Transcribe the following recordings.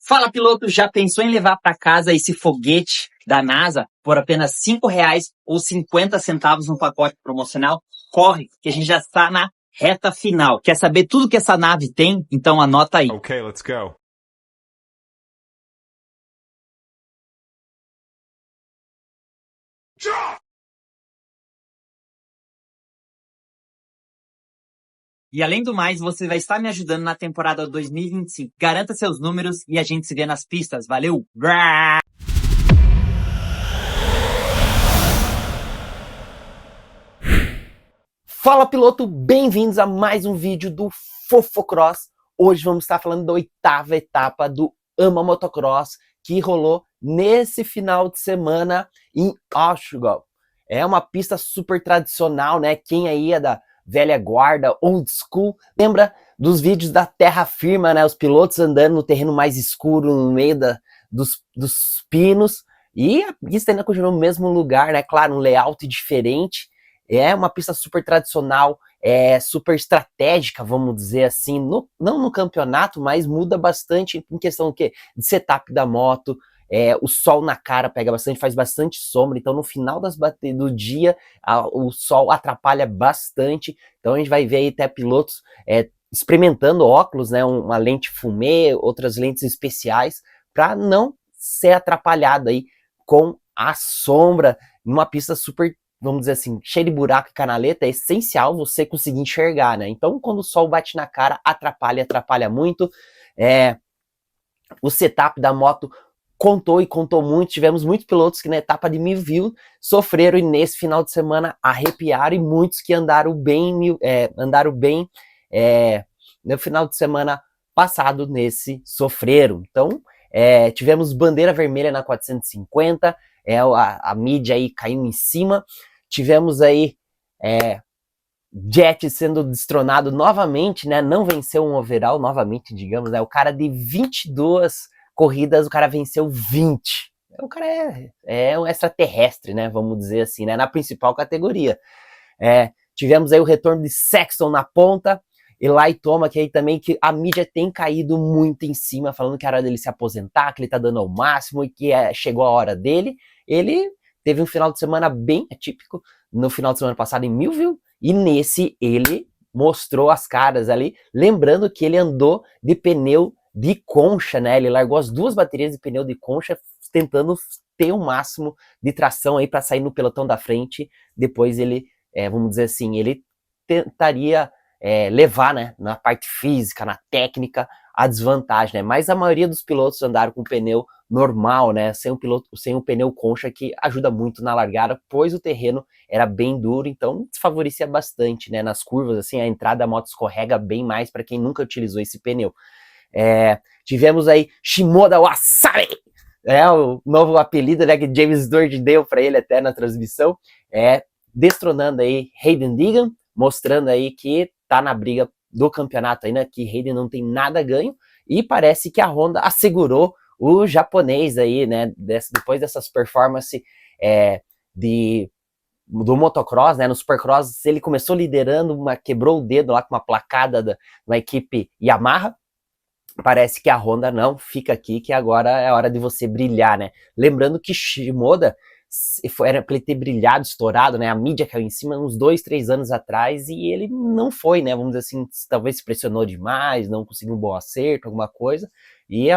Fala, piloto, já pensou em levar para casa esse foguete da NASA por apenas R$ 5 ou 50 centavos no pacote promocional? Corre, que a gente já está na reta final. Quer saber tudo que essa nave tem? Então anota aí. Okay, let's go. E além do mais, você vai estar me ajudando na temporada 2025. Garanta seus números e a gente se vê nas pistas. Valeu! Fala, piloto, bem-vindos a mais um vídeo do Fofocross. Hoje vamos estar falando da 8ª etapa do AMA Motocross que rolou nesse final de semana em Oshtugov. É uma pista super tradicional, né? Quem aí é da velha guarda, old school, lembra dos vídeos da terra firma, né? Os pilotos andando no terreno mais escuro, no meio dos pinos. E a pista ainda continua no mesmo lugar, né? Claro, um layout diferente. É uma pista super tradicional, super estratégica, vamos dizer assim, não no campeonato, mas muda bastante em questão do quê? De setup da moto, o sol na cara pega bastante, faz bastante sombra, então no final do dia o sol atrapalha bastante, então a gente vai ver aí até pilotos experimentando óculos, né, uma lente fumê, outras lentes especiais, para não ser atrapalhado aí com a sombra, numa pista super, vamos dizer assim, cheio de buraco e canaleta. É essencial você conseguir enxergar, né? Então, quando o sol bate na cara, atrapalha muito. O setup da moto contou muito. Tivemos muitos pilotos que na etapa de 1000 views sofreram e nesse final de semana arrepiaram, e muitos que andaram bem no final de semana passado nesse sofreram. Então, tivemos bandeira vermelha na 450, a mídia aí caiu em cima. Tivemos aí Jet sendo destronado novamente, né? Não venceu um overall novamente, digamos, né? O cara de 22 corridas, o cara venceu 20. O cara é um extraterrestre, né? Vamos dizer assim, né? Na principal categoria. Tivemos aí o retorno de Sexton na ponta, Eli Tomac, que aí também, que a mídia tem caído muito em cima, falando que era dele se aposentar, que ele tá dando ao máximo e que chegou a hora dele. Ele teve um final de semana bem atípico no final de semana passado em Millville, e nesse ele mostrou as caras ali, lembrando que ele andou de pneu de concha, né? Ele largou as duas baterias de pneu de concha, tentando ter o máximo de tração aí para sair no pelotão da frente. Depois ele, vamos dizer assim, ele tentaria levar, né, na parte física, na técnica, a desvantagem, né? Mas a maioria dos pilotos andaram com pneu normal, né? Sem o pneu concha, que ajuda muito na largada, pois o terreno era bem duro, então desfavorecia bastante, né? Nas curvas, assim, a entrada da moto escorrega bem mais para quem nunca utilizou esse pneu. Tivemos aí Shimoda Wasabi, o novo apelido, né, que James Stewart deu para ele até na transmissão, destronando aí Hayden Deegan, mostrando aí que tá na briga do campeonato ainda, que Hayden não tem nada ganho, e parece que a Honda assegurou o japonês aí, né, depois dessas performances do motocross, né, no supercross. Ele começou liderando, quebrou o dedo lá com uma placada da equipe Yamaha. Parece que a Honda não, fica aqui que agora é hora de você brilhar, né? Lembrando que Shimoda era para ele ter brilhado, estourado, né? A mídia caiu em cima uns 2, 3 anos atrás e ele não foi, né? Vamos dizer assim, talvez se pressionou demais, não conseguiu um bom acerto, alguma coisa. E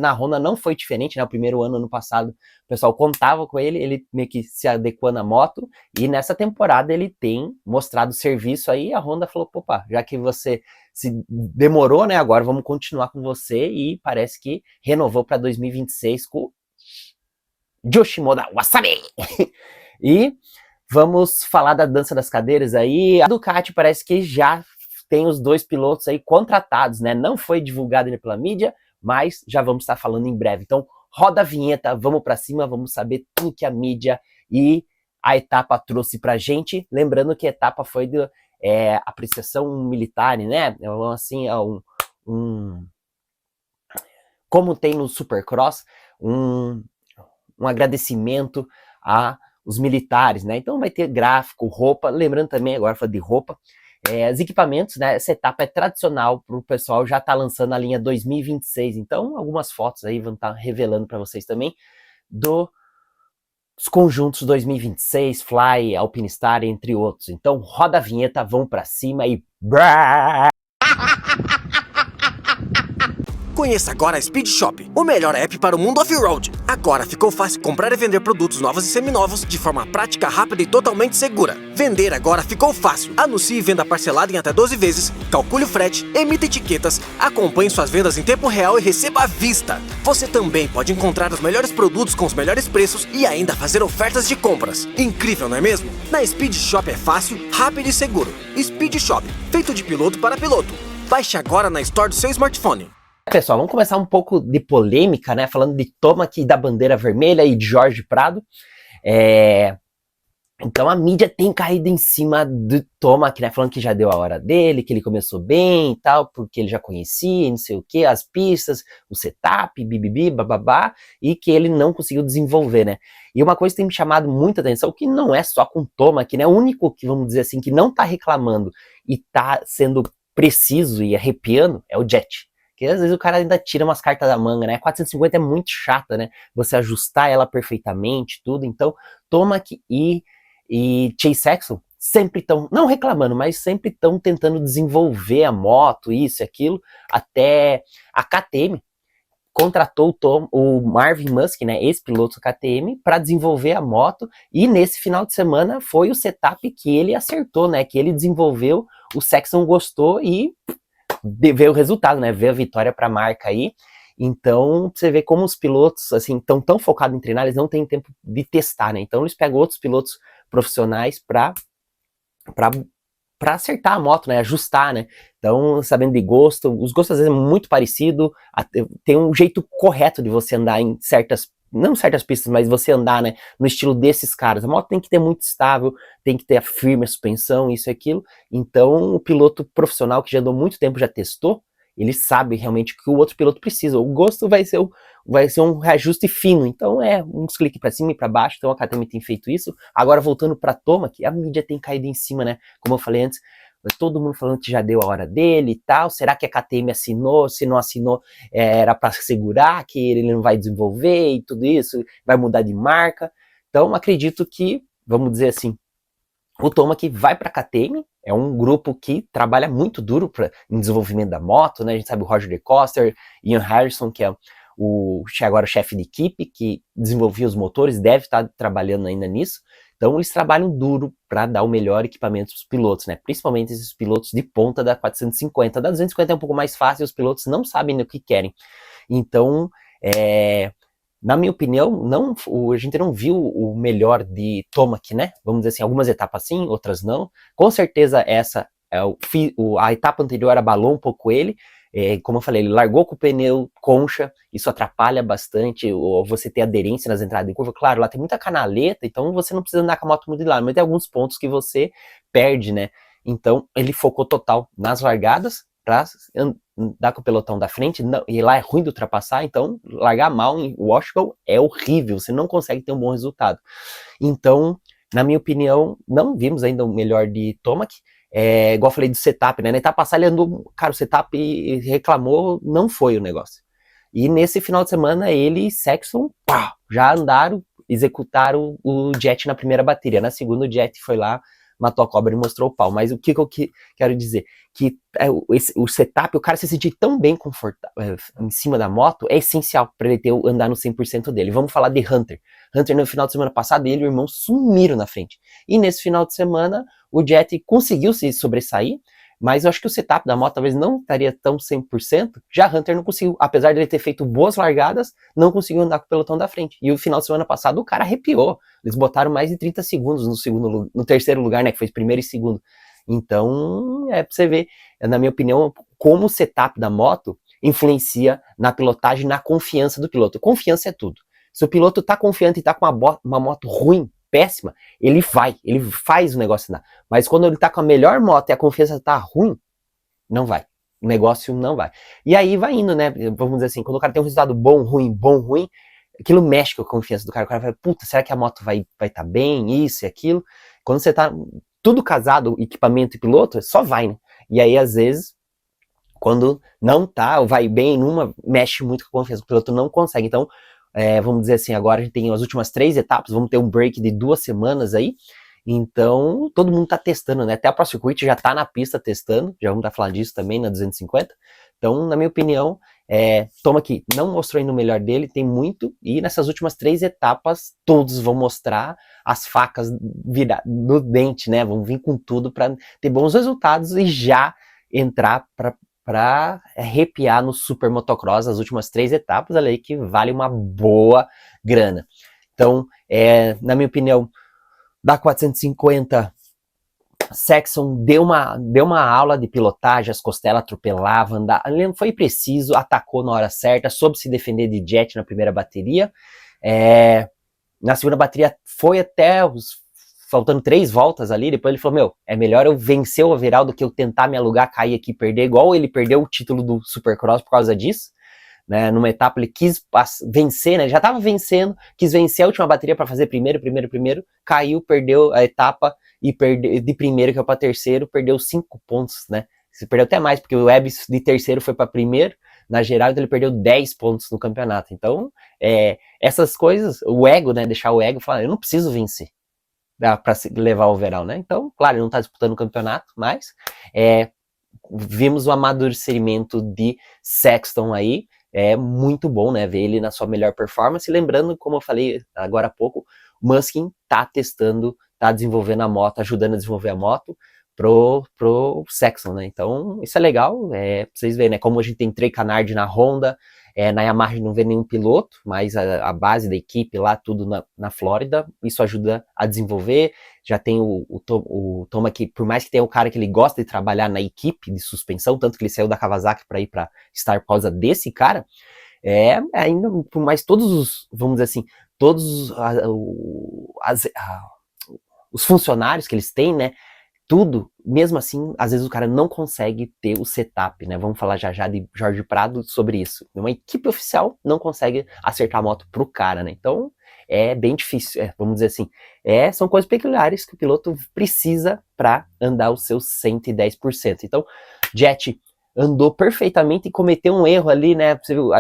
na Honda não foi diferente, né? O primeiro ano passado, o pessoal contava com ele, ele meio que se adequando à moto, e nessa temporada ele tem mostrado serviço aí. A Honda falou, opa, já que você se demorou, né? Agora vamos continuar com você, e parece que renovou para 2026 com Yoshimoda Wasabi. E vamos falar da dança das cadeiras aí. A Ducati parece que já tem os dois pilotos aí contratados, né? Não foi divulgado ainda pela mídia, mas já vamos estar falando em breve. Então roda a vinheta, vamos para cima, vamos saber tudo que a mídia e a etapa trouxe pra gente. Lembrando que a etapa foi de apreciação militar, né? Assim, como tem no Supercross, um agradecimento a os militares, né? Então vai ter gráfico, roupa. Lembrando também, agora falando de roupa, Os equipamentos, né, essa etapa é tradicional para o pessoal já tá lançando a linha 2026, então algumas fotos aí vão estar revelando para vocês também dos conjuntos 2026, Fly, Alpinistar, entre outros. Então roda a vinheta, vão para cima e... Conheça agora a Speed Shop, o melhor app para o mundo off-road. Agora ficou fácil comprar e vender produtos novos e seminovos de forma prática, rápida e totalmente segura. Vender agora ficou fácil. Anuncie e venda parcelada em até 12 vezes, calcule o frete, emita etiquetas, acompanhe suas vendas em tempo real e receba à vista. Você também pode encontrar os melhores produtos com os melhores preços e ainda fazer ofertas de compras. Incrível, não é mesmo? Na Speed Shop é fácil, rápido e seguro. Speed Shop, feito de piloto para piloto. Baixe agora na Store do seu smartphone. Pessoal, vamos começar um pouco de polêmica, né? Falando de Tomac, da bandeira vermelha e de Jorge Prado. Então a mídia tem caído em cima do Tomac, né? Falando que já deu a hora dele, que ele começou bem e tal, porque ele já conhecia, não sei o que, as pistas, o setup, bibibi, bababá, e que ele não conseguiu desenvolver, né? E uma coisa que tem me chamado muita atenção, que não é só com o Tomac, né? O único que, vamos dizer assim, que não tá reclamando e tá sendo preciso e arrepiando é o Jet. Porque às vezes o cara ainda tira umas cartas da manga, né? 450 é muito chata, né? Você ajustar ela perfeitamente, tudo. Então, Tomac e Chase Sexton sempre estão, não reclamando, mas sempre estão tentando desenvolver a moto, isso e aquilo. Até a KTM contratou o Marvin Muskie, né? Ex-piloto da KTM, para desenvolver a moto. E nesse final de semana foi o setup que ele acertou, né? Que ele desenvolveu, o Sexton gostou e... ver o resultado, né? Ver a vitória para a marca aí. Então, você vê como os pilotos, assim, estão tão focados em treinar, eles não têm tempo de testar, né? Então, eles pegam outros pilotos profissionais para acertar a moto, né? Ajustar, né? Então, sabendo de gosto, os gostos às vezes é muito parecido, tem um jeito correto de você andar em certas, não certas pistas, mas você andar, né, no estilo desses caras. A moto tem que ter muito estável, tem que ter firme a suspensão, isso e aquilo. Então, o piloto profissional que já andou muito tempo, já testou, ele sabe realmente o que o outro piloto precisa. O gosto vai ser um reajuste fino. Então, uns cliques para cima e para baixo. Então, a KTM tem feito isso. Agora, voltando para a Tomac, a mídia tem caído em cima, né? Como eu falei antes, todo mundo falando que já deu a hora dele e tal. Será que a KTM assinou? Se não assinou, era para segurar que ele não vai desenvolver e tudo isso, vai mudar de marca. Então, acredito que, vamos dizer assim, o Tomac vai para a KTM, é um grupo que trabalha muito duro em desenvolvimento da moto, né? A gente sabe o Roger De Coster, Ian Harrison, que é agora o chefe de equipe, que desenvolvia os motores, deve estar trabalhando ainda nisso. Então eles trabalham duro para dar o melhor equipamento para os pilotos, né? Principalmente esses pilotos de ponta da 450. Da 250 é um pouco mais fácil, os pilotos não sabem o que querem. Então, na minha opinião, a gente não viu o melhor de Tomac, né? Vamos dizer assim, algumas etapas sim, outras não. Com certeza essa, a etapa anterior abalou um pouco ele. Como eu falei, ele largou com o pneu concha, isso atrapalha bastante você ter aderência nas entradas de curva. Claro, lá tem muita canaleta, então você não precisa andar com a moto muito de lado, mas tem alguns pontos que você perde, né? Então ele focou total nas largadas para andar com o pelotão da frente, e lá é ruim de ultrapassar, então largar mal em Washington é horrível, você não consegue ter um bom resultado. Então, na minha opinião, não vimos ainda o melhor de Tomac. Igual eu falei do setup, né? Na etapa passada ele andou, cara, o setup reclamou, não foi o negócio. E nesse final de semana ele e Sexton, já andaram, executaram o Jet na primeira bateria. Na segunda o Jet foi lá, matou a cobra e mostrou o pau. Mas o que eu quero dizer? Que o setup, o cara se sentir tão bem confortável em cima da moto é essencial para ele andar no 100% dele. Vamos falar de Hunter. Hunter no final de semana passado, ele e o irmão sumiram na frente. E nesse final de semana o Jet conseguiu se sobressair, mas eu acho que o setup da moto talvez não estaria tão 100%, já Hunter não conseguiu, apesar de ele ter feito boas largadas, não conseguiu andar com o pelotão da frente. E o final de semana passado o cara arrepiou, eles botaram mais de 30 segundos no terceiro lugar, né, que foi primeiro e segundo. Então, pra você ver, na minha opinião, como o setup da moto influencia na pilotagem, na confiança do piloto. Confiança é tudo. Se o piloto tá confiante e tá com uma moto ruim, péssima, ele faz o negócio andar. Mas quando ele tá com a melhor moto e a confiança tá ruim, não vai. O negócio não vai. E aí vai indo, né? Vamos dizer assim, quando o cara tem um resultado bom, ruim, aquilo mexe com a confiança do cara. O cara fala, puta, será que a moto vai tá bem? Isso e aquilo. quando você tá tudo casado, equipamento e piloto, só vai, né? E aí, às vezes, quando não tá, ou vai bem numa, mexe muito com a confiança, o piloto não consegue. Então, vamos dizer assim, agora a gente tem as últimas 3 etapas, vamos ter um break de 2 semanas aí, então todo mundo tá testando, né? Até a ProCircuit já tá na pista testando, já vamos estar falando disso também na 250. Então, na minha opinião, Toma aqui, não mostrou ainda o melhor dele, tem muito, e nessas últimas 3 etapas, todos vão mostrar as facas no dente, né? Vão vir com tudo para ter bons resultados e já entrar para arrepiar no Super Motocross as últimas 3 etapas, ali que vale uma boa grana. Então, na minha opinião, da 450, Sexton deu uma aula de pilotagem, as costelas atropelavam, foi preciso, atacou na hora certa, soube se defender de jet na primeira bateria. Na segunda bateria foi até faltando 3 voltas ali, depois ele falou, é melhor eu vencer o overall do que eu tentar me alugar, cair aqui e perder, igual ele perdeu o título do Supercross por causa disso. Né, numa etapa ele quis vencer, né, já estava vencendo, quis vencer a última bateria para fazer primeiro, caiu, perdeu a etapa e perdeu de primeiro que é para terceiro, perdeu 5 pontos, né, se perdeu até mais, porque o Webb de terceiro foi para primeiro, na geral, então ele perdeu 10 pontos no campeonato. Então, essas coisas, o ego, né, deixar o ego, falar, eu não preciso vencer para levar o overall, né, então, claro, ele não está disputando o campeonato, mas vimos o amadurecimento de Sexton aí, muito bom, né, ver ele na sua melhor performance, lembrando, como eu falei agora há pouco, o Musquin tá testando, tá desenvolvendo a moto, ajudando a desenvolver a moto pro Sexton, né, então isso é legal, pra vocês verem, né, como a gente tem Trey Canard na Honda, na Yamaha não vê nenhum piloto, mas a base da equipe lá, tudo na Flórida, isso ajuda a desenvolver. Já tem o Toma que, por mais que tenha o cara que ele gosta de trabalhar na equipe de suspensão, tanto que ele saiu da Kawasaki para ir para Star por causa desse cara, ainda, por mais todos os, vamos dizer assim, todos os funcionários que eles têm, né, tudo, mesmo assim, às vezes o cara não consegue ter o setup, né? Vamos falar já de Jorge Prado sobre isso. Uma equipe oficial não consegue acertar a moto pro cara, né? Então, é bem difícil, vamos dizer assim. São coisas peculiares que o piloto precisa para andar os seus 110%. Então, Jet andou perfeitamente e cometeu um erro ali, né? Você viu,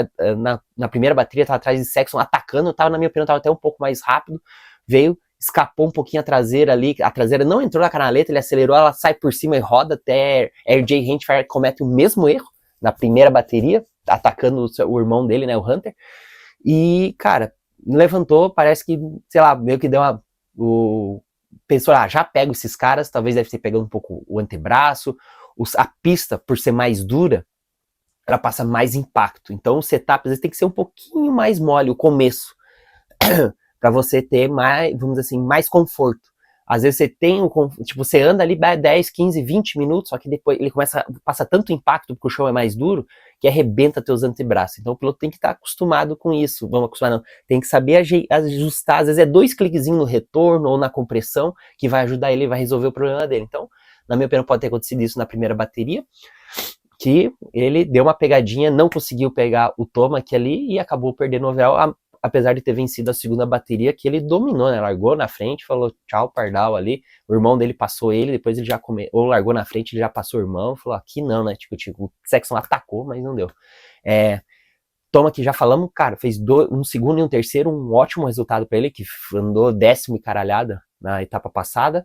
na primeira bateria, tava atrás de Sexton atacando, na minha opinião, tava até um pouco mais rápido, escapou um pouquinho a traseira ali, a traseira não entrou na canaleta, ele acelerou, ela sai por cima e roda até RJ Hintz comete o mesmo erro na primeira bateria, atacando o irmão dele, né, o Hunter, e, cara, levantou, parece que, sei lá, meio que deu pensou, já pego esses caras, talvez deve ter pegado um pouco o antebraço, a pista, por ser mais dura, ela passa mais impacto, então o setup às vezes tem que ser um pouquinho mais mole, o começo, para você ter mais, vamos dizer assim, mais conforto. Às vezes você tem você anda ali 10, 15, 20 minutos, só que depois ele passa tanto impacto porque o chão é mais duro, que arrebenta teus antebraços. Então o piloto tem que estar acostumado com isso. Vamos acostumar não. Tem que saber ajustar, às vezes 2 cliquezinhos no retorno ou na compressão, que vai ajudar ele, vai resolver o problema dele. Então, na minha opinião, pode ter acontecido isso na primeira bateria, que ele deu uma pegadinha, não conseguiu pegar o Toma aqui ali e acabou perdendo o overall, apesar de ter vencido a segunda bateria, que ele dominou, né, largou na frente, falou tchau Pardal ali, o irmão dele passou ele, depois ele já ou largou na frente, ele já passou o irmão, falou aqui não, né, tipo o Sexton atacou, mas não deu. Toma que já falamos, cara, fez um segundo e um terceiro, um ótimo resultado para ele, que andou 10º e caralhada na etapa passada,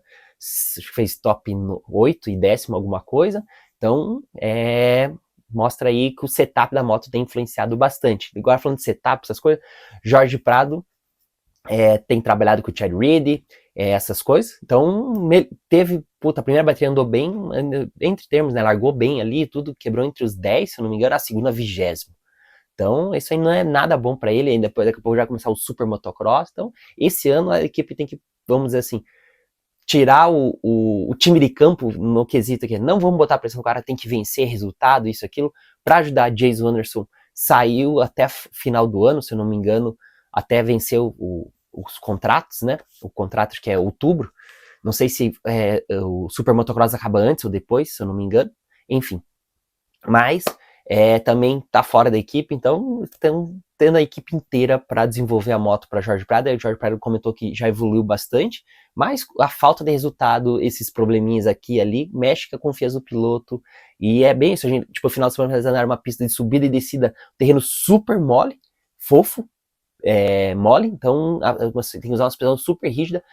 fez top 8 e 10º alguma coisa, então, mostra aí que o setup da moto tem influenciado bastante. Agora falando de setup, essas coisas, Jorge Prado tem trabalhado com o Chad Reed, essas coisas. Então, a primeira bateria andou bem, entre termos, né? Largou bem ali, tudo quebrou entre os 10, se eu não me engano, a segunda 20º. Então, isso aí não é nada bom para ele, ainda depois daqui a pouco já começar o Super Motocross. Então, esse ano a equipe tem que, vamos dizer assim, tirar o time de campo no quesito aqui, não vamos botar pressão, o cara tem que vencer resultado, isso, aquilo, para ajudar. Jason Anderson saiu até final do ano, se eu não me engano, até vencer os contratos, né, o contrato acho que é outubro, não sei se o Super Motocross acaba antes ou depois, se eu não me engano, enfim, mas também está fora da equipe, então estão tendo a equipe inteira para desenvolver a moto para Jorge Prado. Aí o Jorge Prado comentou que já evoluiu bastante, mas a falta de resultado, esses probleminhas aqui e ali, mexe com a confiança do piloto, e é bem isso, a gente, tipo, o final de semana realizando uma pista de subida e descida, terreno super mole, fofo, mole, então você tem que usar uma suspensão super rígida.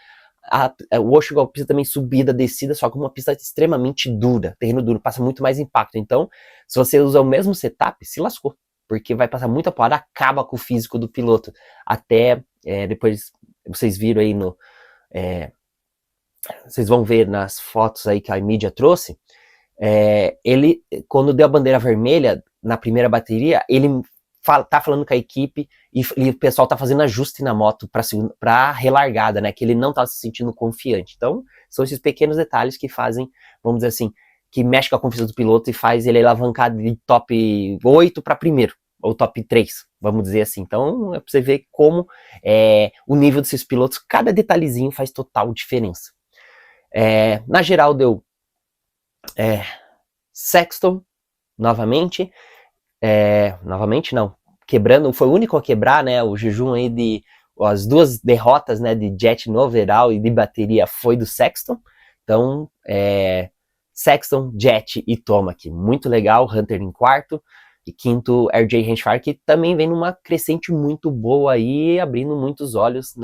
O Osho pista também subida, descida, só que uma pista extremamente dura, terreno duro, passa muito mais impacto. Então, se você usa o mesmo setup, se lascou, porque vai passar muita porrada, acaba com o físico do piloto. Até depois vocês viram aí vocês vão ver nas fotos aí que a mídia trouxe, ele, quando deu a bandeira vermelha na primeira bateria, ele tá falando com a equipe e o pessoal tá fazendo ajuste na moto para relargada, né, que ele não tá se sentindo confiante. Então, são esses pequenos detalhes que fazem, vamos dizer assim, que mexe com a confiança do piloto e faz ele alavancar de top 8 para primeiro, ou top 3, vamos dizer assim. Então, é pra você ver como o nível desses pilotos, cada detalhezinho faz total diferença. Na geral, deu Sexton, novamente não, quebrando, foi o único a quebrar, né, o jejum aí as duas derrotas, né, de Jet no overall e de bateria foi do Sexton. Então, Sexton, Jet e Tomac, muito legal. Hunter em quarto, e quinto RJ Henschfar, que também vem numa crescente muito boa aí, abrindo muitos olhos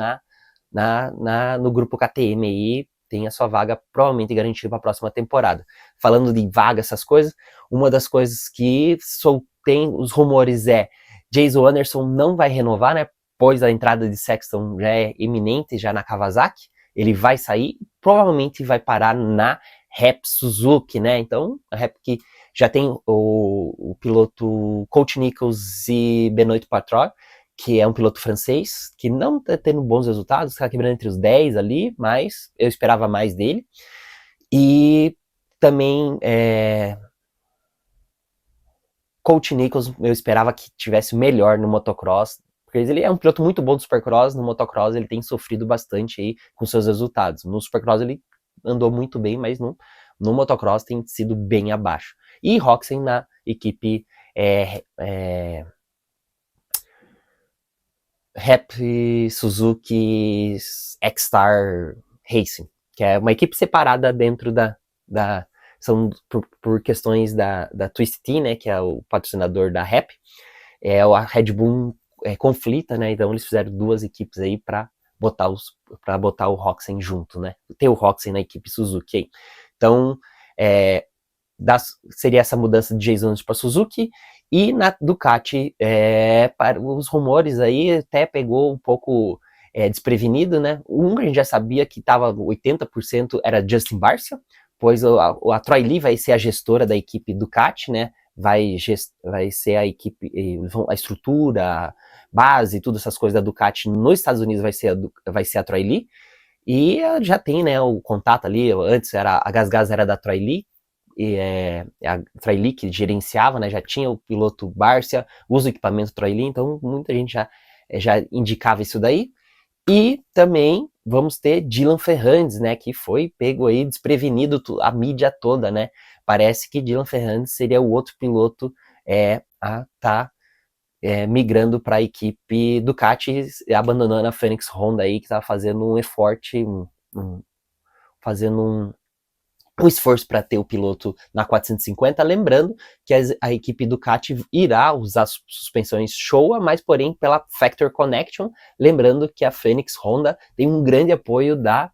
no grupo KTM aí, tem a sua vaga provavelmente garantida para a próxima temporada. Falando de vaga, essas coisas, uma das coisas que tem os rumores Jason Anderson não vai renovar, né, pois a entrada de Sexton já é iminente, já na Kawasaki, ele vai sair, provavelmente vai parar na Rep Suzuki, né, então a Rep que já tem o piloto Coach Nichols e Benoit Patrol, que é um piloto francês, que não tá tendo bons resultados, está quebrando entre os 10 ali, mas eu esperava mais dele. E também Coach Nichols, eu esperava que tivesse melhor no motocross, porque ele é um piloto muito bom do Supercross, no motocross ele tem sofrido bastante aí com seus resultados. No Supercross ele andou muito bem, mas no motocross tem sido bem abaixo. E Roczen na equipe Rep Suzuki X-Star Racing, que é uma equipe separada dentro são por questões da Twisted Tea, né, que é o patrocinador da Rep, a Red Bull conflita, né, então eles fizeram duas equipes aí para botar o Roczen junto, né, ter o Roczen na equipe Suzuki aí. Então, seria essa mudança de Jason para Suzuki. E na Ducati, para os rumores aí, até pegou um pouco desprevenido, né? A gente já sabia que estava 80% era Justin Barcia, pois a Troy Lee vai ser a gestora da equipe Ducati, né? Vai ser a equipe, a estrutura, a base, todas essas coisas da Ducati nos Estados Unidos vai ser a Troy Lee. E já tem, né, o contato ali, antes a GasGas era da Troy Lee, a Troy Lee que gerenciava, né, já tinha o piloto Barcia, usa o equipamento Troy Lee, então muita gente já indicava isso daí. E também vamos ter Dylan Ferrandis, né, que foi pego aí desprevenido a mídia toda, né, parece que Dylan Ferrandis seria o outro piloto a estar migrando para a equipe Ducati, abandonando a Phoenix Honda aí, que estava fazendo um esforço, fazendo um esforço para ter o piloto na 450, lembrando que a equipe Ducati irá usar suspensões Showa, mas porém pela Factor Connection, lembrando que a Phoenix Honda tem um grande apoio da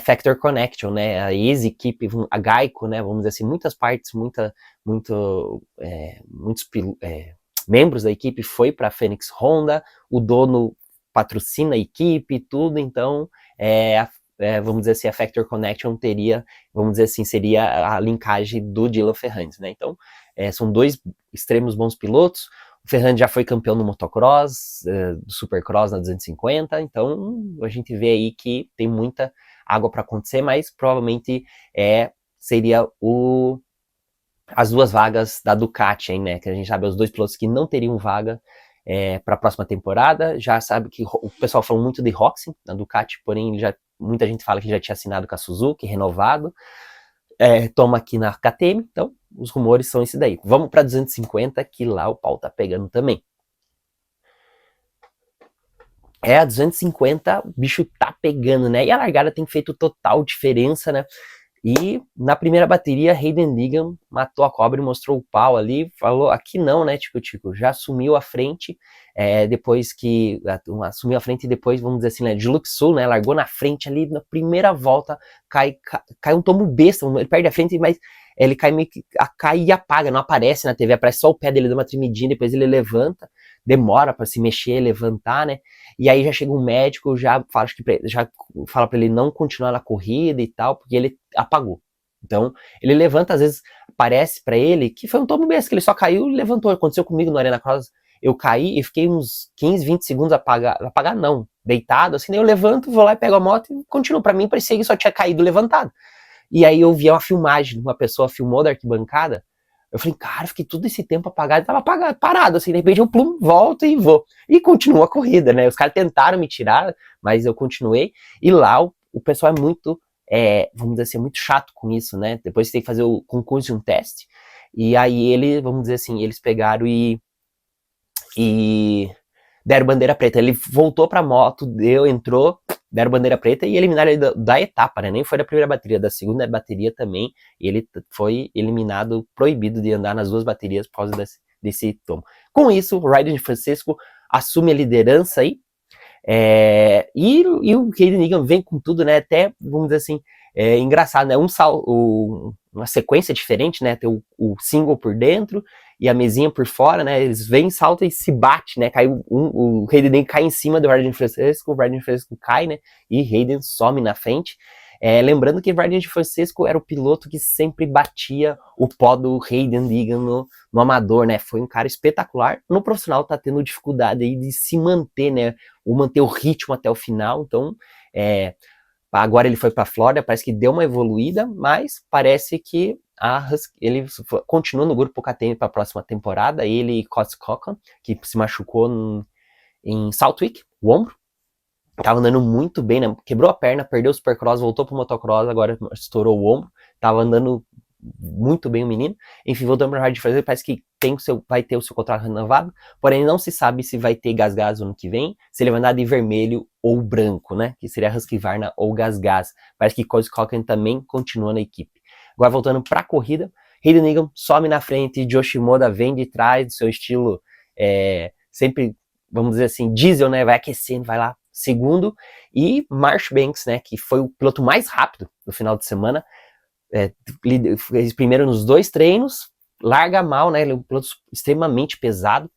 Factor Connection, né, a ex-equipe, a Geico, né, vamos dizer assim, muitas partes, muitos membros da equipe foi para a Phoenix Honda, o dono patrocina a equipe e tudo, então vamos dizer assim, a Factor Connection teria, vamos dizer assim, seria a linkagem do Dylan Ferrandis, né? Então, são dois extremos bons pilotos. O Ferrandis já foi campeão no motocross, do Supercross na 250, então a gente vê aí que tem muita água para acontecer, mas provavelmente seria as duas vagas da Ducati, hein, né? Que a gente sabe os dois pilotos que não teriam vaga para a próxima temporada. Já sabe que o pessoal falou muito de Roczen na Ducati, porém muita gente fala que já tinha assinado com a Suzuki, renovado. Toma aqui na KTM, então os rumores são esse daí. Vamos para 250, que lá o pau tá pegando também. A 250, o bicho tá pegando, né? E a largada tem feito total diferença, né? E na primeira bateria, Hayden Negan matou a cobra e mostrou o pau ali, falou, aqui não, né, Tico, já assumiu a frente, depois que, assumiu a frente e depois, vamos dizer assim, né, de Luxul, né, largou na frente ali, na primeira volta, cai um tombo besta, ele perde a frente, mas ele cai meio que, cai e apaga, não aparece na TV, aparece só o pé dele, dá uma tremidinha, depois ele levanta, demora pra se mexer, levantar, né, e aí já chega um médico, já fala pra ele não continuar na corrida e tal, porque ele apagou. Então, ele levanta, às vezes parece pra ele que foi um tombo besta, que ele só caiu e levantou. Aconteceu comigo no Arena Cross, eu caí e fiquei uns 15, 20 segundos apagar não, deitado, assim, daí eu levanto, vou lá e pego a moto e continuo. Pra mim parecia que só tinha caído levantado. E aí eu vi uma filmagem, uma pessoa filmou da arquibancada, eu falei, cara, fiquei todo esse tempo apagado, tava apagado, parado, assim, de repente eu plum, volto e vou. E continua a corrida, né? Os caras tentaram me tirar, mas eu continuei. E lá o pessoal é muito, vamos dizer assim, muito chato com isso, né? Depois você tem que fazer o concurso de um teste. E aí vamos dizer assim, eles pegaram e deram bandeira preta. Ele voltou pra moto, entrou, deram bandeira preta e eliminaram ele da etapa, né? Nem foi da primeira bateria, da segunda bateria também. Ele foi eliminado, proibido de andar nas duas baterias por causa desse tomo. Com isso, o Ryder de Francisco assume a liderança aí. E o Hayden Negan vem com tudo, né? Até, vamos dizer assim, engraçado, né? Uma sequência diferente, né? Tem o single por dentro e a mesinha por fora, né? Eles vêm, saltam e se bate, né? O Hayden Negan cai em cima do Ryder de Francisco, o Ryder de Francisco cai, né? E Hayden some na frente. Lembrando que Ryder de Francisco era o piloto que sempre batia o pó do Hayden Negan no amador, né? Foi um cara espetacular. No profissional tá tendo dificuldade aí de se manter, né? Ou manter o ritmo até o final. Então, agora ele foi para a Flórida, parece que deu uma evoluída, mas parece que ele continua no grupo KTM para a próxima temporada. Ele e Cots Cochran, que se machucou em Southwick, o ombro. Tava andando muito bem, né? Quebrou a perna, perdeu o Supercross, voltou pro motocross, agora estourou o ombro. Tava andando muito bem o menino. Enfim, voltando para o Ryder fazer, parece que vai ter o seu contrato renovado, porém não se sabe se vai ter Gaz no ano que vem, se ele vai andar de vermelho ou branco, né? Que seria Husqvarna ou Gaz. Parece que Cozy Cochran também continua na equipe. Agora voltando para a corrida, Hayden Negan some na frente, Joe Shimoda vem de trás, do seu estilo sempre, vamos dizer assim, diesel, né? Vai aquecendo, vai lá, segundo. E Marshbanks, né? Que foi o piloto mais rápido no final de semana, fez primeiro nos 2 treinos, larga mal, né? Ele é um piloto extremamente pesado,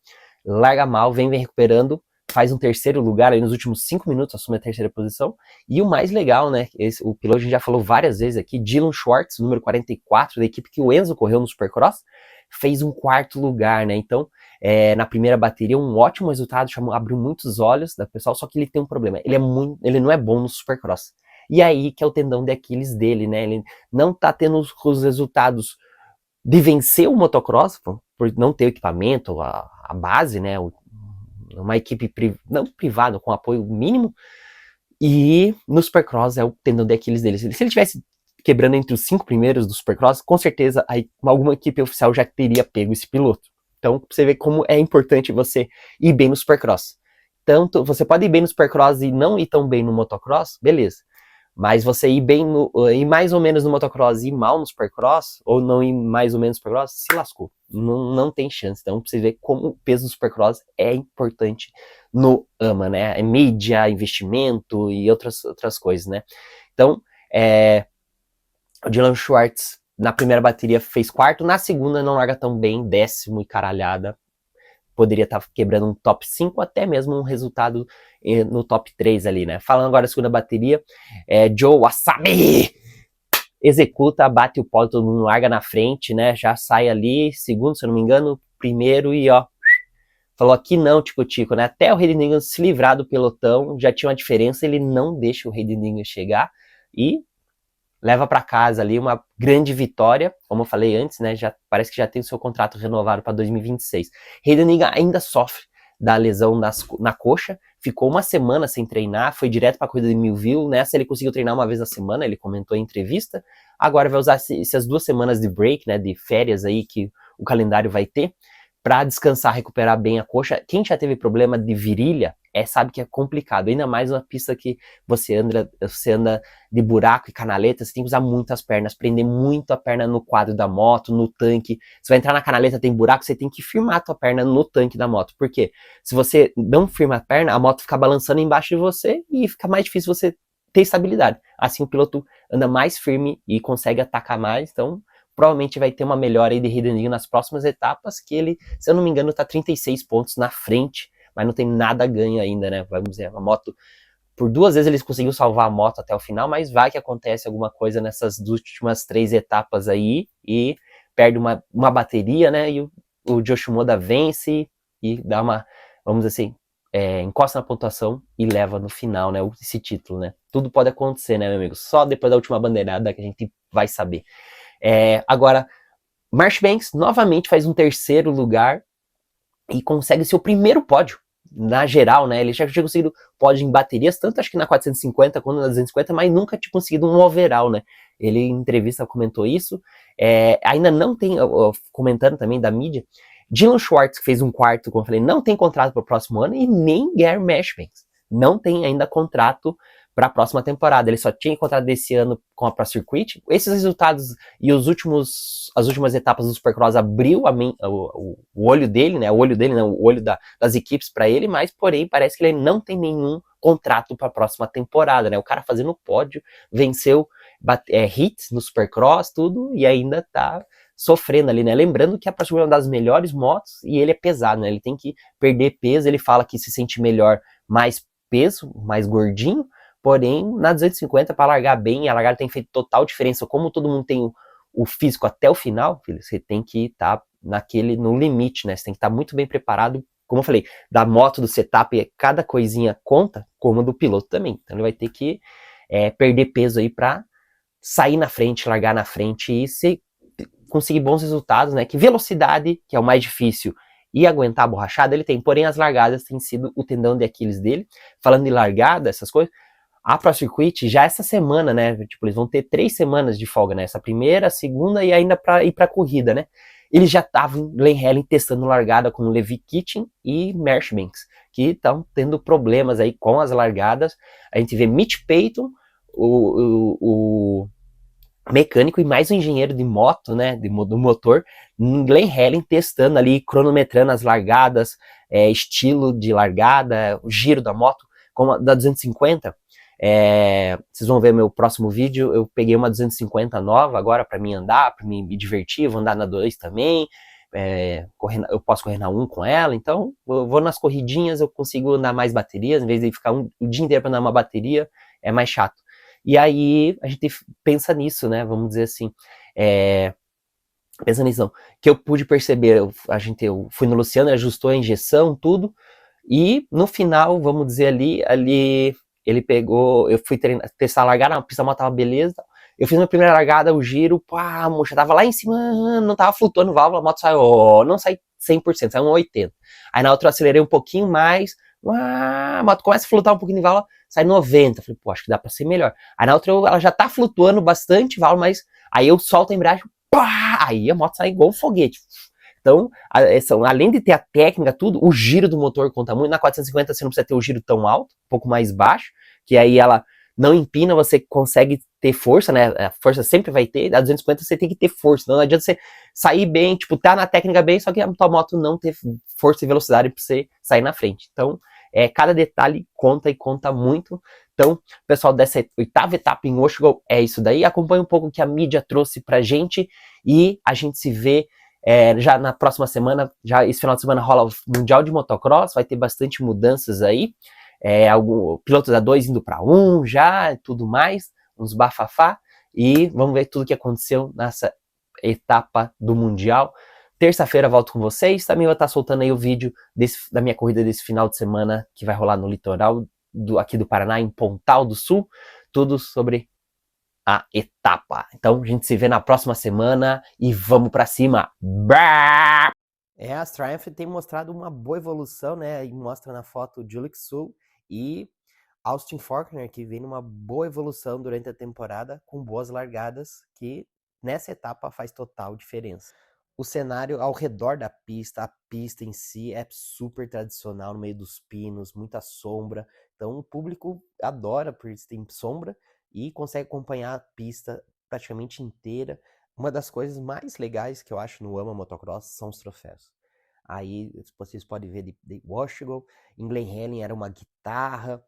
larga mal, vem recuperando, faz um terceiro lugar aí nos últimos 5 minutos, assume a terceira posição. E o mais legal, né? O piloto a gente já falou várias vezes aqui, Dylan Schwartz, número 44, da equipe que o Enzo correu no Supercross, fez um 4º lugar, né? Então, na primeira bateria, um ótimo resultado, abriu muitos olhos da pessoal, só que ele tem um problema, ele não é bom no Supercross. E aí que é o tendão de Aquiles dele, né? Ele não tá tendo os resultados de vencer o motocross, por não ter o equipamento, a base, né? Uma equipe não privada, com apoio mínimo. E no Supercross é o tendão de Aquiles dele. Se ele tivesse quebrando entre os 5 primeiros do Supercross, com certeza alguma equipe oficial já teria pego esse piloto. Então, você vê como é importante você ir bem no Supercross. Tanto, você pode ir bem no Supercross e não ir tão bem no motocross, beleza. Mas você ir mais ou menos no motocross e ir mal no Supercross, ou não ir mais ou menos no Supercross, se lascou. Não tem chance. Então, pra você ver como o peso do Supercross é importante no AMA, né? Mídia, investimento e outras coisas, né? Então, o Dylan Schwartz, na primeira bateria, fez 4º, na segunda não larga tão bem, 10º e caralhada. Poderia estar quebrando um top 5, até mesmo um resultado no top 3 ali, né? Falando agora da segunda bateria, Joe Wasabi executa, bate o pódio, todo mundo larga na frente, né? Já sai ali, segundo, se eu não me engano, primeiro e falou aqui não, Tico, né? Até o Hayden Negan se livrar do pelotão, já tinha uma diferença, ele não deixa o Hayden Negan chegar e leva para casa ali uma grande vitória, como eu falei antes, né? Já parece que já tem o seu contrato renovado para 2026. Hayden Negan ainda sofre da lesão na coxa, ficou uma semana sem treinar, foi direto para a corrida de Millville. Nessa ele conseguiu treinar uma vez na semana, ele comentou em entrevista. Agora vai usar essas 2 semanas de break, né, de férias aí que o calendário vai ter, para descansar, recuperar bem a coxa. Quem já teve problema de virilha, sabe que é complicado, ainda mais uma pista que você anda de buraco e canaleta, você tem que usar muito as pernas, prender muito a perna no quadro da moto, no tanque. Você vai entrar na canaleta, tem buraco, você tem que firmar a tua perna no tanque da moto, porque se você não firma a perna, a moto fica balançando embaixo de você e fica mais difícil você ter estabilidade. Assim o piloto anda mais firme e consegue atacar mais, então provavelmente vai ter uma melhora aí de rendimento nas próximas etapas, que ele, se eu não me engano, tá 36 pontos na frente, mas não tem nada ganho ainda, né? Vamos dizer, a moto, por 2 vezes eles conseguiram salvar a moto até o final, mas vai que acontece alguma coisa nessas últimas 3 etapas aí, e perde uma bateria, né? E o Joe Shimoda vence e dá uma, vamos dizer assim, encosta na pontuação e leva no final, né? Esse título, né? Tudo pode acontecer, né, meu amigo? Só depois da última bandeirada que a gente vai saber. Agora, Marchbanks novamente faz um 3º lugar e consegue seu primeiro pódio na geral, né? Ele já tinha conseguido pódio em baterias, tanto acho que na 450 quanto na 250, mas nunca tinha conseguido um overall, né? Ele em entrevista comentou isso. Ainda não tem, comentando também da mídia, Dylan Schwartz, que fez um 4º, como eu falei, não tem contrato para o próximo ano, e nem Gary Marchbanks não tem ainda contrato para a próxima temporada. Ele só tinha contrato desse ano com a Pro Circuit. Esses resultados e as últimas etapas do Supercross abriu o olho dele, né? O olho das equipes para ele, mas porém parece que ele não tem nenhum contrato para a próxima temporada, né? O cara fazendo pódio, venceu hits no Supercross, tudo, e ainda tá sofrendo ali, né? Lembrando que a Pro Circuit é uma das melhores motos e ele é pesado, né? Ele tem que perder peso, ele fala que se sente melhor mais peso, mais gordinho. Porém, na 250, para largar bem, a largada tem feito total diferença. Como todo mundo tem o físico até o final, filho, você tem que estar no limite, né? Você tem que estar muito bem preparado. Como eu falei, da moto, do setup, cada coisinha conta, como do piloto também. Então ele vai ter que perder peso aí para sair na frente, largar na frente e conseguir bons resultados, né? Que velocidade, que é o mais difícil, e aguentar a borrachada, ele tem. Porém, as largadas têm sido o tendão de Aquiles dele. Falando de largada, essas coisas, a Pro Circuit já essa semana, né, tipo, eles vão ter 3 semanas de folga, né, essa primeira, a segunda e ainda para ir pra corrida, né, eles já estavam em Glen Helen testando largada com Levi Kitchen e Marchbanks, que estão tendo problemas aí com as largadas. A gente vê Mitch Payton, o mecânico e mais um engenheiro de moto, né, do motor, em Glen Helen testando ali, cronometrando as largadas, estilo de largada, o giro da moto, como a da 250. Vocês vão ver meu próximo vídeo, eu peguei uma 250 nova agora para mim andar, para me divertir, vou andar na 2 também, eu posso correr na 1 com ela, então eu vou nas corridinhas, eu consigo andar mais baterias, em vez de ficar o dia inteiro para andar uma bateria, é mais chato. E aí a gente pensa nisso, né, vamos dizer assim, pensa nisso não, que eu pude perceber, eu fui no Luciano, ajustou a injeção, tudo, e no final, vamos dizer ali ele pegou, eu fui testar a largada, a pista moto tava beleza, eu fiz minha primeira largada, o giro, pá, a mocha tava lá em cima, não tava flutuando válvula, a moto saiu, não sai 100%, saiu 80%. Aí na outra eu acelerei um pouquinho mais, a moto começa a flutuar um pouquinho de válvula, sai 90%, falei, pô, acho que dá pra ser melhor. Aí na outra ela já tá flutuando bastante válvula, mas aí eu solto a embreagem, pá, aí a moto sai igual um foguete. Então, além de ter a técnica, tudo, o giro do motor conta muito. Na 450 você não precisa ter o giro tão alto, um pouco mais baixo, que aí ela não empina, você consegue ter força, né? A força sempre vai ter. A 250 você tem que ter força, não adianta você sair bem, tipo, tá na técnica bem, só que a tua moto não ter força e velocidade pra você sair na frente. Então, cada detalhe conta e conta muito. Então, pessoal, dessa 8ª etapa em Washington é isso daí. Acompanhe um pouco o que a mídia trouxe pra gente e a gente se vê já na próxima semana. Já esse final de semana rola o Mundial de Motocross, vai ter bastante mudanças aí, pilotos da 2 indo para 1 já, tudo mais, uns bafafá, e vamos ver tudo que aconteceu nessa etapa do Mundial. Terça-feira volto com vocês, também vou estar soltando aí o vídeo da minha corrida desse final de semana, que vai rolar no litoral aqui do Paraná, em Pontal do Sul, tudo sobre a etapa. Então a gente se vê na próxima semana e vamos pra cima. A Triumph tem mostrado uma boa evolução, né? E mostra na foto o Julik Sul E Austin Faulkner, que vem numa boa evolução durante a temporada, com boas largadas, que nessa etapa faz total diferença. O cenário ao redor da pista, a pista em si é super tradicional, no meio dos pinos, muita sombra. Então o público adora porque tem sombra e consegue acompanhar a pista praticamente inteira. Uma das coisas mais legais que eu acho no AMA Motocross são os troféus. Aí vocês podem ver de Washington, em Glen Helen era uma guitarra,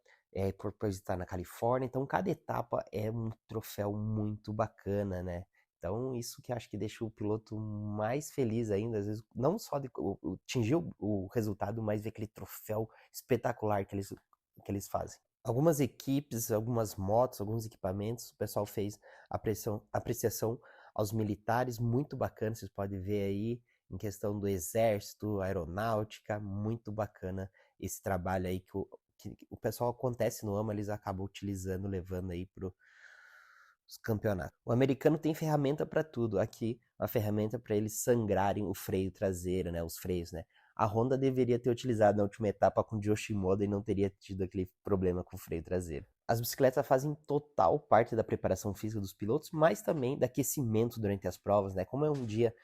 por estar na Califórnia. Então cada etapa é um troféu muito bacana, né? Então, isso que acho que deixa o piloto mais feliz ainda, às vezes, não só de atingir o resultado, mas ver aquele troféu espetacular que eles fazem. Algumas equipes, algumas motos, alguns equipamentos, o pessoal fez apreciação aos militares, muito bacana, vocês podem ver aí, em questão do exército, aeronáutica, muito bacana esse trabalho aí que o pessoal acontece no AMA, eles acabam utilizando, levando aí pro os campeonatos. O americano tem ferramenta para tudo. Aqui, uma ferramenta para eles sangrarem o freio traseiro, né? Os freios, né? A Honda deveria ter utilizado na última etapa com o Yoshimoto e não teria tido aquele problema com o freio traseiro. As bicicletas fazem total parte da preparação física dos pilotos, mas também do aquecimento durante as provas, né? Como é um dia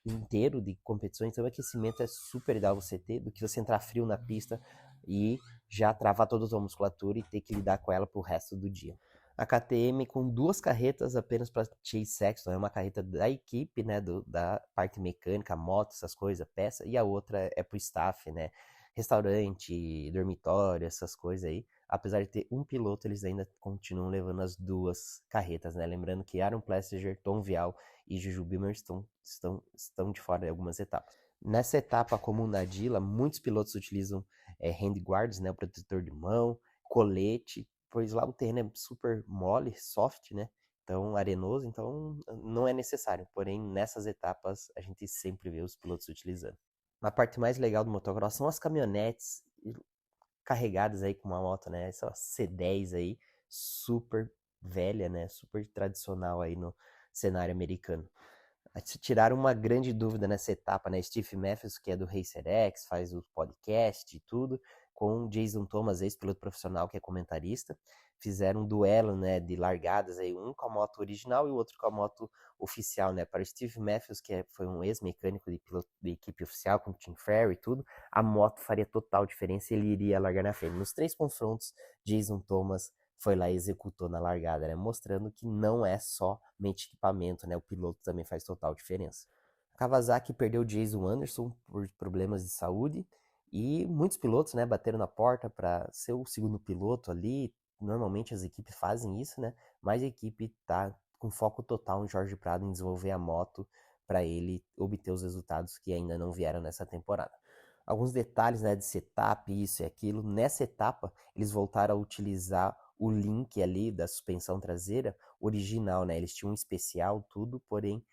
inteiro de competições, então o aquecimento é super ideal você ter, do que você entrar frio na pista e já travar toda a sua musculatura e ter que lidar com ela pro resto do dia. A KTM com 2 carretas apenas para Chase Sexton, é uma carreta da equipe, né, da parte mecânica, moto, essas coisas, peça, e a outra é pro staff, né, restaurante, dormitório, essas coisas aí. Apesar de ter um piloto, eles ainda continuam levando as 2 carretas, né, lembrando que Aaron Plessinger, Tom Vial e Juju Bimmer estão de fora de algumas etapas. Nessa etapa comum da Dila, muitos pilotos utilizam handguards, né, o protetor de mão, colete, pois lá o terreno é super mole, soft, né? Então, arenoso, então não é necessário. Porém, nessas etapas, a gente sempre vê os pilotos utilizando. A parte mais legal do motocross são as caminhonetes carregadas aí com uma moto, né? Essa C10 aí, super velha, né? Super tradicional aí no cenário americano. Tiraram uma grande dúvida nessa etapa, né? Steve Matthews, que é do Racer X, faz o podcast e tudo, com Jason Thomas, ex-piloto profissional, que é comentarista. Fizeram um duelo, né, de largadas, aí, um com a moto original e o outro com a moto oficial, né? Para o Steve Matthews, que foi um ex-mecânico de piloto de equipe oficial, com o Tim Ferry e tudo, a moto faria total diferença e ele iria largar na frente. Nos 3 confrontos, Jason Thomas foi lá e executou na largada, né? Mostrando que não é somente equipamento, né? O piloto também faz total diferença. A Kawasaki perdeu Jason Anderson por problemas de saúde e muitos pilotos, né, bateram na porta para ser o segundo piloto ali. Normalmente as equipes fazem isso, né? Mas a equipe tá com foco total em Jorge Prado em desenvolver a moto para ele obter os resultados que ainda não vieram nessa temporada. Alguns detalhes, né, de setup, isso e aquilo. Nessa etapa, eles voltaram a utilizar o link ali da suspensão traseira original, né? Eles tinham um especial, tudo, porém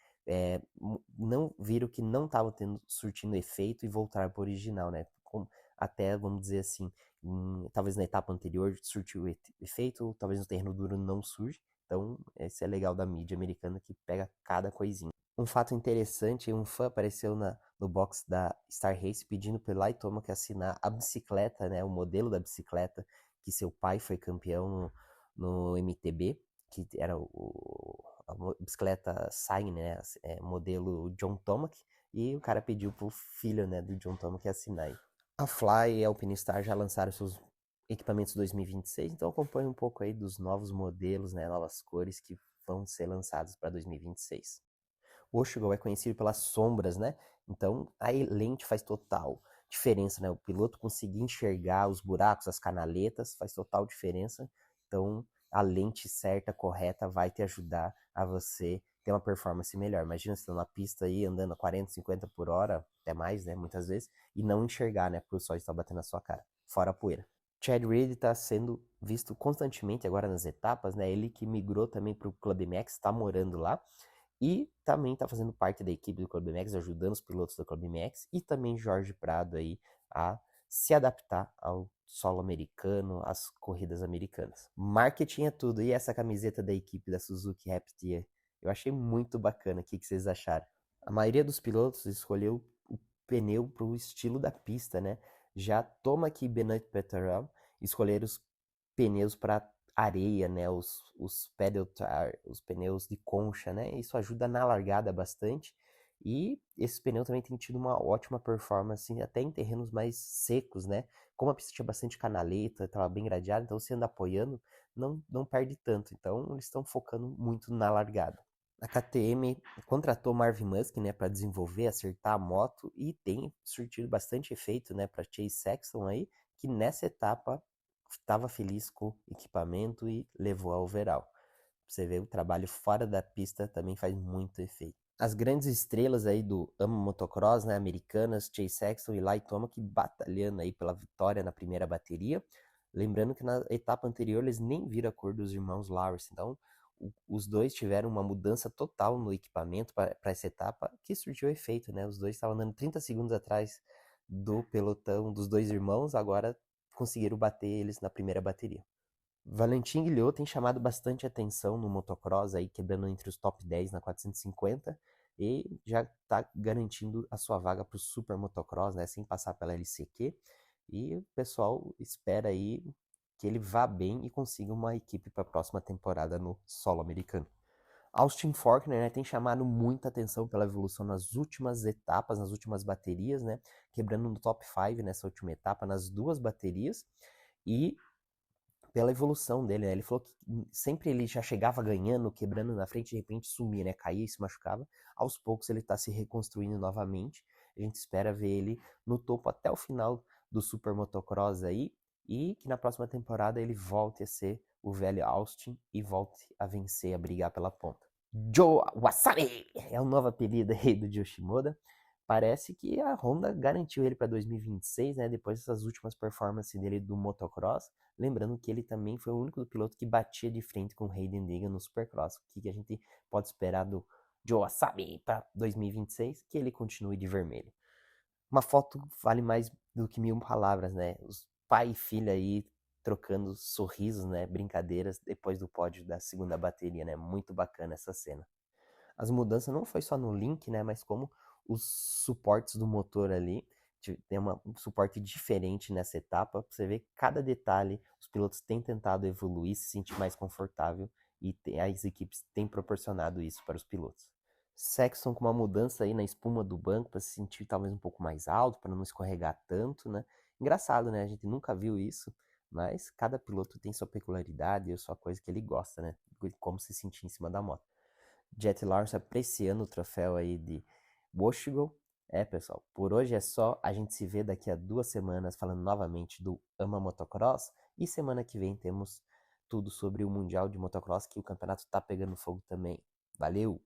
não viram que não estava surtindo efeito e voltaram para o original, né? Até, vamos dizer assim, talvez na etapa anterior surtiu efeito, talvez no terreno duro não surge. Então, esse é legal da mídia americana que pega cada coisinha. Um fato interessante, um fã apareceu no box da Star Race pedindo para Eli Tomac assinar a bicicleta, né, o modelo da bicicleta que seu pai foi campeão no MTB, que era a bicicleta Sign, né, modelo John Tomac, e o cara pediu pro filho, né, do John Tomac assinar aí. A Fly e a Alpinistar já lançaram seus equipamentos 2026, então acompanhe um pouco aí dos novos modelos, né, novas cores que vão ser lançados para 2026. O Oshigo é conhecido pelas sombras, né? Então a lente faz total diferença, né? O piloto conseguir enxergar os buracos, as canaletas, faz total diferença. Então a lente certa, correta, vai te ajudar a você ter uma performance melhor. Imagina você tá numa pista aí andando a 40, 50 por hora, até mais, né? Muitas vezes, e não enxergar, né? Porque o sol está batendo na sua cara, fora a poeira. Chad Reed está sendo visto constantemente agora nas etapas, né? Ele que migrou também para o Club Max, está morando lá. E também está fazendo parte da equipe do Club Max, ajudando os pilotos do Club Max. E também Jorge Prado aí a se adaptar ao solo americano, às corridas americanas. Marketing é tudo. E essa camiseta da equipe da Suzuki Raptor, eu achei muito bacana. O que vocês acharam? A maioria dos pilotos escolheu o pneu para o estilo da pista, né? Já Tomac e Benoit Petterel escolher os pneus para areia, né, os pedal tire, os pneus de concha, né, isso ajuda na largada bastante, e esse pneu também tem tido uma ótima performance até em terrenos mais secos, né, como a pista tinha bastante canaleta, estava bem gradeada, então você anda apoiando, não perde tanto, então eles estão focando muito na largada. A KTM contratou Marvin Musquin, né, para desenvolver, acertar a moto, e tem surtido bastante efeito, né, para Chase Sexton aí, que nessa etapa estava feliz com o equipamento e levou a overall. Você vê, o trabalho fora da pista também faz muito efeito. As grandes estrelas aí do AMA Motocross, né, americanas, Chase Sexton e Lai Tomac batalhando aí pela vitória na primeira bateria. Lembrando que na etapa anterior eles nem viram a cor dos irmãos Lawrence, então os dois tiveram uma mudança total no equipamento para essa etapa, que surtiu efeito, né? Os dois estavam andando 30 segundos atrás do pelotão dos dois irmãos, agora conseguiram bater eles na primeira bateria. Valentin Guillot tem chamado bastante atenção no motocross, aí quebrando entre os top 10 na 450, e já está garantindo a sua vaga para o Super Motocross, né, sem passar pela LCQ, e o pessoal espera aí que ele vá bem e consiga uma equipe para a próxima temporada no solo americano. Austin Forkner, né, tem chamado muita atenção pela evolução nas últimas etapas, nas últimas baterias, né, quebrando no top 5 nessa última etapa, nas duas baterias, e pela evolução dele, né, ele falou que sempre ele já chegava ganhando, quebrando na frente, de repente sumia, né, caía e se machucava, aos poucos ele está se reconstruindo novamente, a gente espera ver ele no topo até o final do Super Motocross aí, e que na próxima temporada ele volte a ser o velho Austin e volte a vencer, a brigar pela ponta. Joe Wasabi é o novo apelido aí do Yoshimoda. Parece que a Honda garantiu ele para 2026, né, depois dessas últimas performances dele do motocross. Lembrando que ele também foi o único piloto que batia de frente com o Hayden Deegan no Supercross. O que a gente pode esperar do Joe Wasabi para 2026? Que ele continue de vermelho. Uma foto vale mais do que 1000 palavras, né? Os pai e filha aí trocando sorrisos, né? Brincadeiras depois do pódio da segunda bateria, né? Muito bacana essa cena. As mudanças não foi só no link, né? Mas como os suportes do motor ali, tem um suporte diferente nessa etapa. Você vê cada detalhe, os pilotos têm tentado evoluir, se sentir mais confortável, e as equipes têm proporcionado isso para os pilotos. Sexton com uma mudança aí na espuma do banco para se sentir talvez um pouco mais alto, para não escorregar tanto, né? Engraçado, né? A gente nunca viu isso, mas cada piloto tem sua peculiaridade e a sua coisa que ele gosta, né? Como se sentir em cima da moto. Jet Lawrence apreciando o troféu aí de Washington. Pessoal, por hoje é só. A gente se vê daqui a 2 semanas falando novamente do AMA Motocross, e semana que vem temos tudo sobre o Mundial de Motocross, que o campeonato tá pegando fogo também. Valeu!